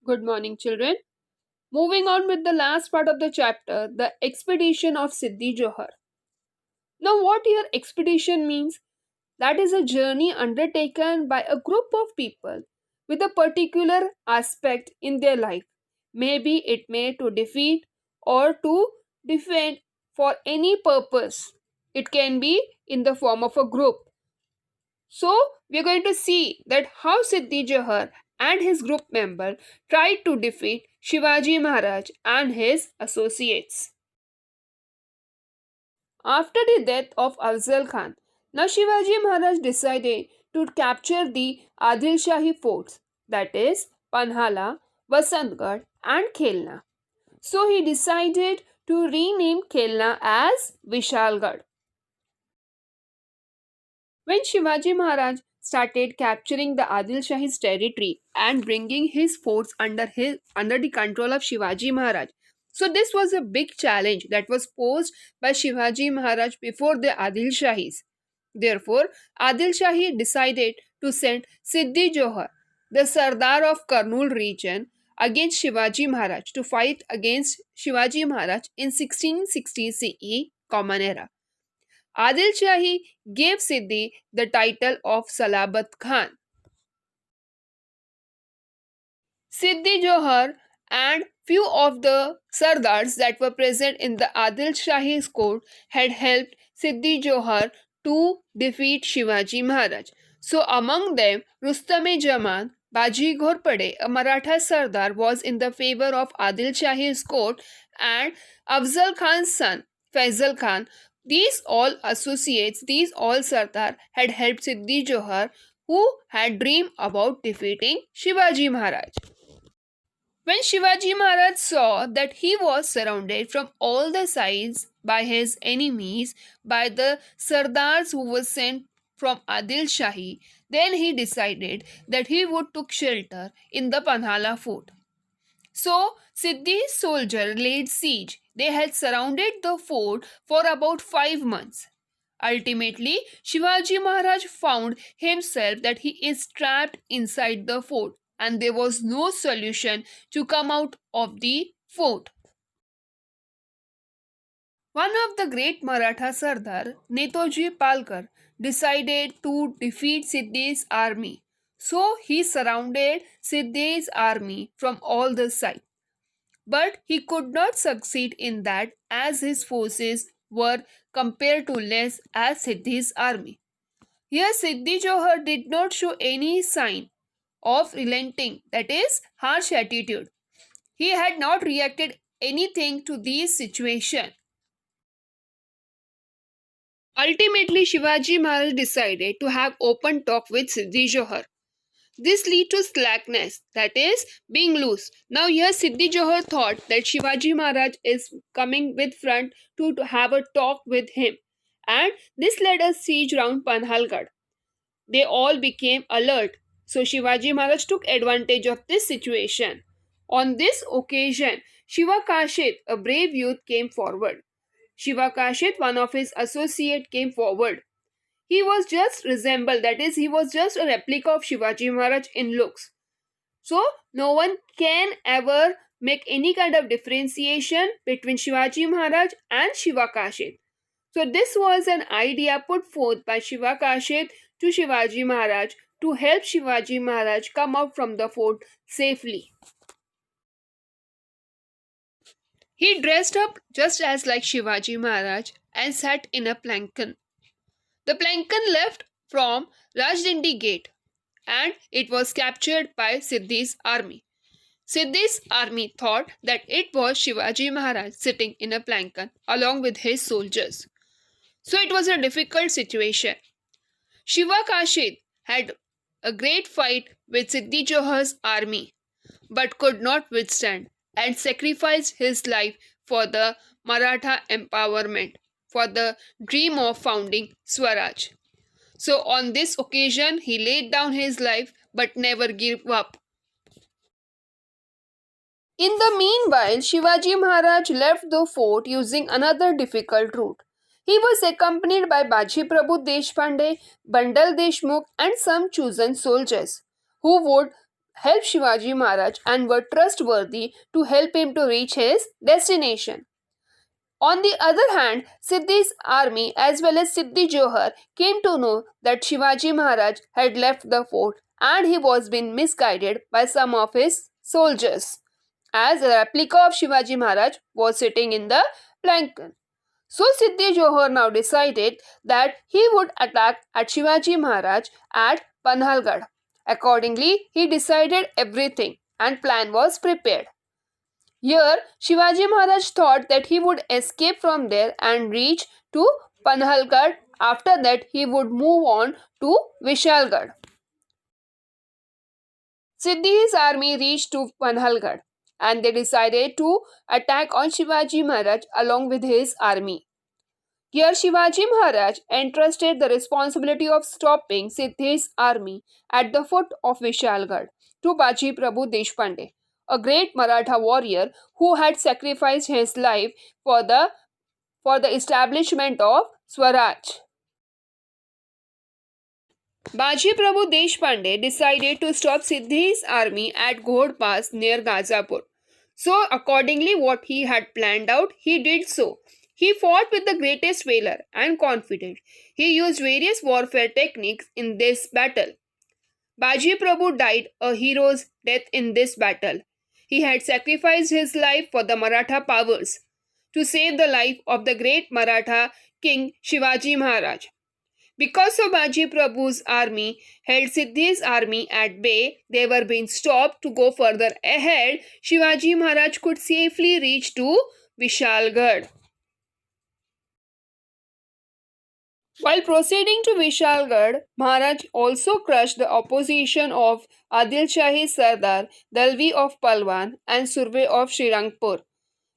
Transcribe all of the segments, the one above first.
Good morning, children. Moving on with the last part of the chapter, the expedition of Siddhi Johar. Now, what here expedition means? That is a journey undertaken by a group of people with a particular aspect in their life. Maybe it may to defeat or to defend for any purpose. It can be in the form of a group. So, we are going to see that how Siddhi Johar and his group member tried to defeat Shivaji Maharaj and his associates. After the death of Afzal Khan, now Shivaji Maharaj decided to capture the Adil Shahi forts, that is Panhala, Vasantgarh and Khelna. So he decided to rename Khelna as Vishalgarh. When Shivaji Maharaj started capturing the Adil Shahi's territory and bringing his forts under the control of Shivaji Maharaj, so this was a big challenge that was posed by Shivaji Maharaj before the Adil Shahis. Therefore, Adil Shahi decided to send Siddhi Johar, the Sardar of Kurnool region, against Shivaji Maharaj to fight against Shivaji Maharaj in 1660 CE Common Era. Adil Shahi gave Siddhi the title of Salabat Khan. Siddhi Johar and few of the Sardars that were present in the Adil Shahi's court had helped Siddhi Johar to defeat Shivaji Maharaj. So among them, Rustam-e Jaman, Baji Ghorpade, a Maratha Sardar, was in the favor of Adil Shahi's court, and Afzal Khan's son, Faisal Khan. These all associates, these all Sardar had helped Siddhi Johar, who had dreamed about defeating Shivaji Maharaj. When Shivaji Maharaj saw that he was surrounded from all the sides by his enemies, by the Sardars who were sent from Adil Shahi, then he decided that he would take shelter in the Panhala fort. So, Siddhi's soldier laid siege. They had surrounded the fort for about 5 months. Ultimately, Shivaji Maharaj found himself that he is trapped inside the fort and there was no solution to come out of the fort. One of the great Maratha Sardar, Netoji Palkar, decided to defeat Siddhi's army. So he surrounded Siddhi's army from all the sides. But he could not succeed in that as his forces were compared to less as Siddhi's army. Here Siddhi Johar did not show any sign of relenting, that is, harsh attitude. He had not reacted anything to this situation. Ultimately, Shivaji Maharaj decided to have open talk with Siddhi Johar. This led to slackness, that is, being loose. Now here Siddhi Johar thought that Shivaji Maharaj is coming with front to have a talk with him, and this led a siege round Panhalgarh. They all became alert, so Shivaji Maharaj took advantage of this situation. On this occasion, Shiva Kashit, a brave youth, came forward. Shiva Kashit, one of his associates, came forward. He was just resembled, that is, he was just a replica of Shivaji Maharaj in looks. So, no one can ever make any kind of differentiation between Shivaji Maharaj and Shiva Kashit. So, this was an idea put forth by Shiva Kashit to Shivaji Maharaj to help Shivaji Maharaj come out from the fort safely. He dressed up just as like Shivaji Maharaj and sat in a plankan. The plankan left from Rajdindi Gate and it was captured by Siddhi's army. Siddhi's army thought that it was Shivaji Maharaj sitting in a plankan along with his soldiers. So it was a difficult situation. Shiva Kashid had a great fight with Siddhi Johar's army but could not withstand and sacrificed his life for the Maratha empowerment, for the dream of founding Swaraj. So on this occasion, he laid down his life but never gave up. In the meanwhile, Shivaji Maharaj left the fort using another difficult route. He was accompanied by Baji Prabhu Deshpande, Bandal Deshmukh and some chosen soldiers who would helped Shivaji Maharaj and were trustworthy to help him to reach his destination. On the other hand, Siddhi's army as well as Siddhi Johar came to know that Shivaji Maharaj had left the fort and he was being misguided by some of his soldiers, as a replica of Shivaji Maharaj was sitting in the flank. So Siddhi Johar now decided that he would attack at Shivaji Maharaj at Panhalgarh. Accordingly, he decided everything and plan was prepared. Here, Shivaji Maharaj thought that he would escape from there and reach to Panhalgarh. After that, he would move on to Vishalgarh. Siddhi's army reached to Panhalgarh and they decided to attack on Shivaji Maharaj along with his army. Here Shivaji Maharaj entrusted the responsibility of stopping Siddhi's army at the foot of Vishalgarh to Baji Prabhu Deshpande, a great Maratha warrior who had sacrificed his life for the establishment of Swaraj. Baji Prabhu Deshpande decided to stop Siddhi's army at Ghodh Pass near Gazapur. So, accordingly, what he had planned out, he did so. He fought with the greatest valor and confidence. He used various warfare techniques in this battle. Baji Prabhu died a hero's death in this battle. He had sacrificed his life for the Maratha powers to save the life of the great Maratha king Shivaji Maharaj. Because of Baji Prabhu's army held Siddhi's army at bay, they were being stopped to go further ahead. Shivaji Maharaj could safely reach to Vishalgarh. While proceeding to Vishalgarh, Maharaj also crushed the opposition of Adil Shahi Sardar, Dalvi of Palwan and Surve of Srirangpur.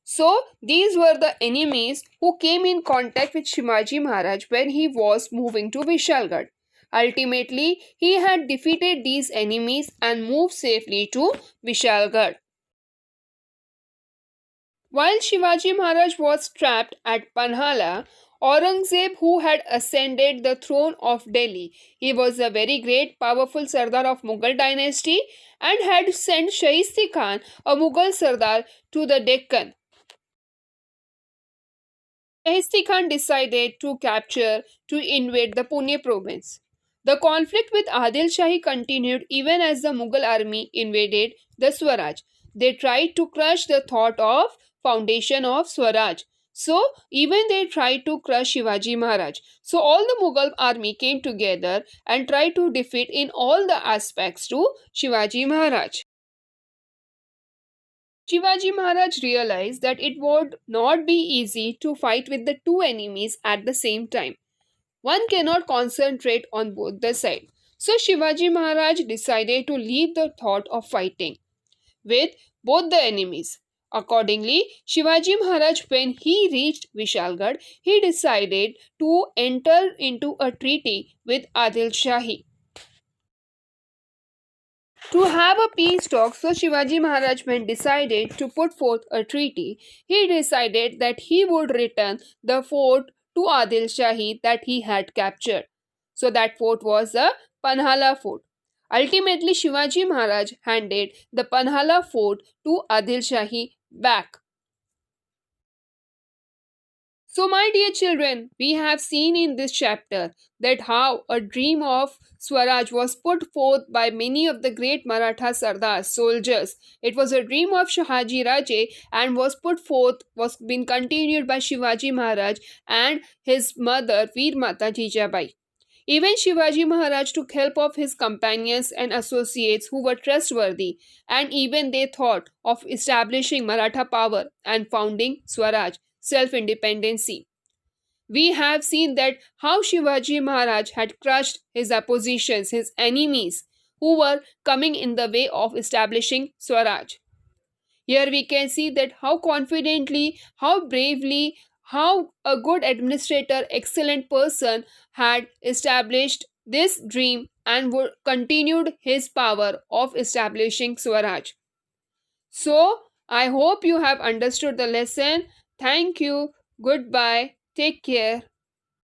So, these were the enemies who came in contact with Shivaji Maharaj when he was moving to Vishalgarh. Ultimately, he had defeated these enemies and moved safely to Vishalgarh. While Shivaji Maharaj was trapped at Panhala, Aurangzeb, who had ascended the throne of Delhi, he was a very great, powerful Sardar of Mughal dynasty and had sent Shahisti Khan, a Mughal Sardar, to the Deccan. Shahisti Khan decided to invade the Pune province. The conflict with Adil Shahi continued even as the Mughal army invaded the Swaraj. They tried to crush the thought of foundation of Swaraj. So, even they tried to crush Shivaji Maharaj. So, all the Mughal army came together and tried to defeat in all the aspects to Shivaji Maharaj. Shivaji Maharaj realized that it would not be easy to fight with the two enemies at the same time. One cannot concentrate on both the sides. So Shivaji Maharaj decided to leave the thought of fighting with both the enemies. Accordingly, Shivaji Maharaj, when he reached Vishalgarh, he decided to enter into a treaty with Adil Shahi. To have a peace talk, so Shivaji Maharaj, when decided to put forth a treaty, he decided that he would return the fort to Adil Shahi that he had captured. So that fort was the Panhala fort. Ultimately, Shivaji Maharaj handed the Panhala fort to Adil Shahi back. So, my dear children, we have seen in this chapter that how a dream of Swaraj was put forth by many of the great Maratha Sardars, soldiers. It was a dream of Shahaji Raje and was put forth, was been continued by Shivaji Maharaj and his mother Veer Mata Jijabai. Even Shivaji Maharaj took help of his companions and associates who were trustworthy, and even they thought of establishing Maratha power and founding Swaraj, self-independency. We have seen that how Shivaji Maharaj had crushed his oppositions, his enemies, who were coming in the way of establishing Swaraj. Here we can see that how confidently, how bravely, how a good administrator, excellent person had established this dream and would continued his power of establishing Swaraj. So, I hope you have understood the lesson. Thank you. Goodbye. Take care.